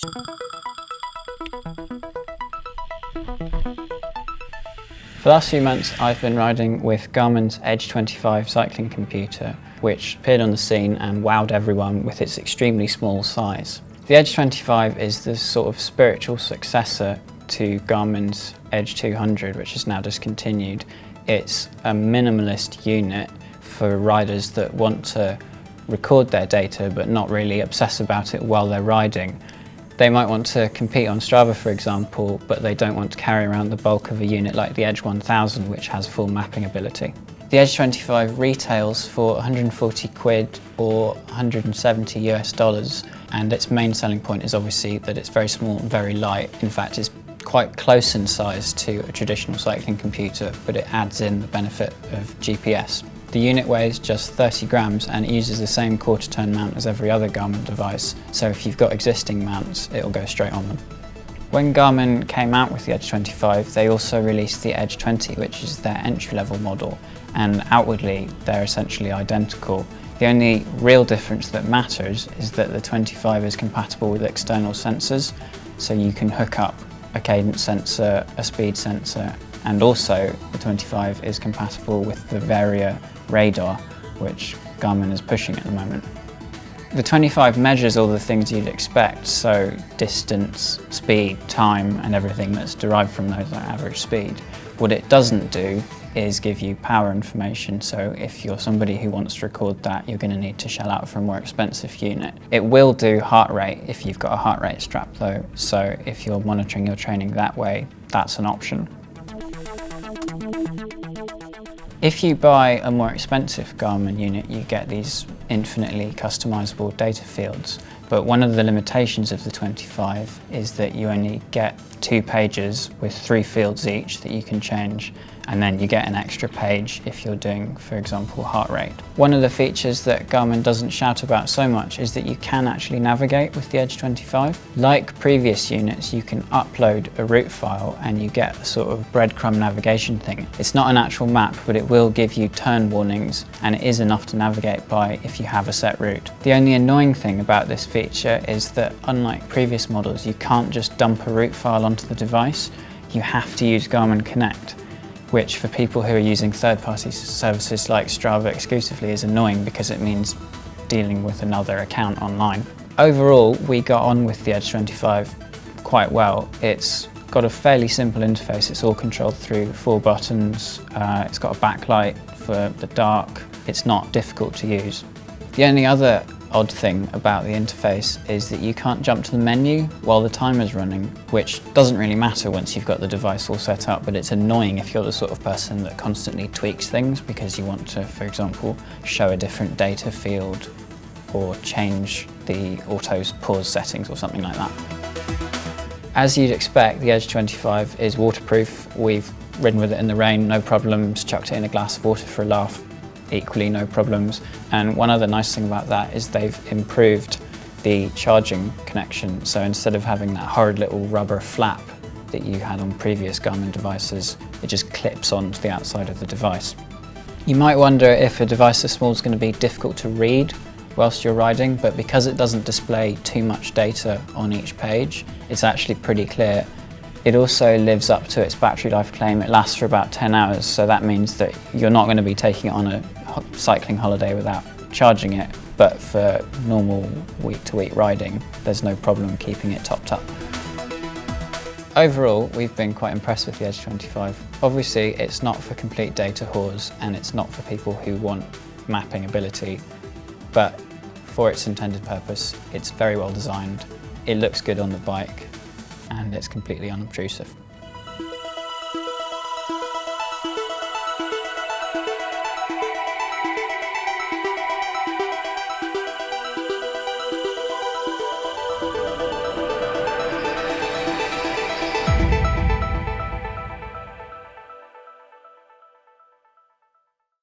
For the last few months I've been riding with Garmin's Edge 25 cycling computer, which appeared on the scene and wowed everyone with its extremely small size. The Edge 25 is the sort of spiritual successor to Garmin's Edge 200, which is now discontinued. It's a minimalist unit for riders that want to record their data but not really obsess about it while they're riding. They might want to compete on Strava, for example, but they don't want to carry around the bulk of a unit like the Edge 1000, which has full mapping ability. The Edge 25 retails for 140 quid or 170 US dollars, and its main selling point is obviously that it's very small and very light. In fact, it's quite close in size to a traditional cycling computer, but it adds in the benefit of GPS. The unit weighs just 30 grams and it uses the same quarter-turn mount as every other Garmin device, so if you've got existing mounts, it'll go straight on them. When Garmin came out with the Edge 25, they also released the Edge 20, which is their entry-level model, and outwardly they're essentially identical. The only real difference that matters is that the 25 is compatible with external sensors, so you can hook up a cadence sensor, a speed sensor, and also the 25 is compatible with the Varia radar, which Garmin is pushing at the moment. The 25 measures all the things you'd expect, so distance, speed, time, and everything that's derived from those, like average speed. What it doesn't do is give you power information, so if you're somebody who wants to record that, you're going to need to shell out for a more expensive unit. It will do heart rate if you've got a heart rate strap though, so if you're monitoring your training that way, that's an option. If you buy a more expensive Garmin unit, you get these infinitely customizable data fields, but one of the limitations of the 25 is that you only get 2 pages with 3 fields each that you can change, and then you get an extra page if you're doing, for example, heart rate. One of the features that Garmin doesn't shout about so much is that you can actually navigate with the Edge 25. Like previous units, you can upload a route file and you get a sort of breadcrumb navigation thing. It's not an actual map, but it will give you turn warnings, and it is enough to navigate by if you have a set route. The only annoying thing about this feature is that, unlike previous models, you can't just dump a route file onto the device. You have to use Garmin Connect, which for people who are using third-party services like Strava exclusively is annoying because it means dealing with another account online. Overall, we got on with the Edge 25 quite well. It's got a fairly simple interface. It's all controlled through 4 buttons. It's got a backlight for the dark. It's not difficult to use. The only other odd thing about the interface is that you can't jump to the menu while the timer's running, which doesn't really matter once you've got the device all set up, but it's annoying if you're the sort of person that constantly tweaks things because you want to, for example, show a different data field or change the auto pause settings or something like that. As you'd expect, the Edge 25 is waterproof. We've ridden with it in the rain, no problems, chucked it in a glass of water for a laugh, equally no problems. And one other nice thing about that is they've improved the charging connection. So instead of having that horrid little rubber flap that you had on previous Garmin devices, it just clips onto the outside of the device. You might wonder if a device this small is going to be difficult to read whilst you're riding, but because it doesn't display too much data on each page, it's actually pretty clear. It also lives up to its battery life claim. It lasts for about 10 hours, so that means that you're not going to be taking it on a cycling holiday without charging it, but for normal week-to-week riding, there's no problem keeping it topped up. Overall, we've been quite impressed with the Edge 25. Obviously, it's not for complete data whores, and it's not for people who want mapping ability, but for its intended purpose, it's very well designed, it looks good on the bike, and it's completely unobtrusive.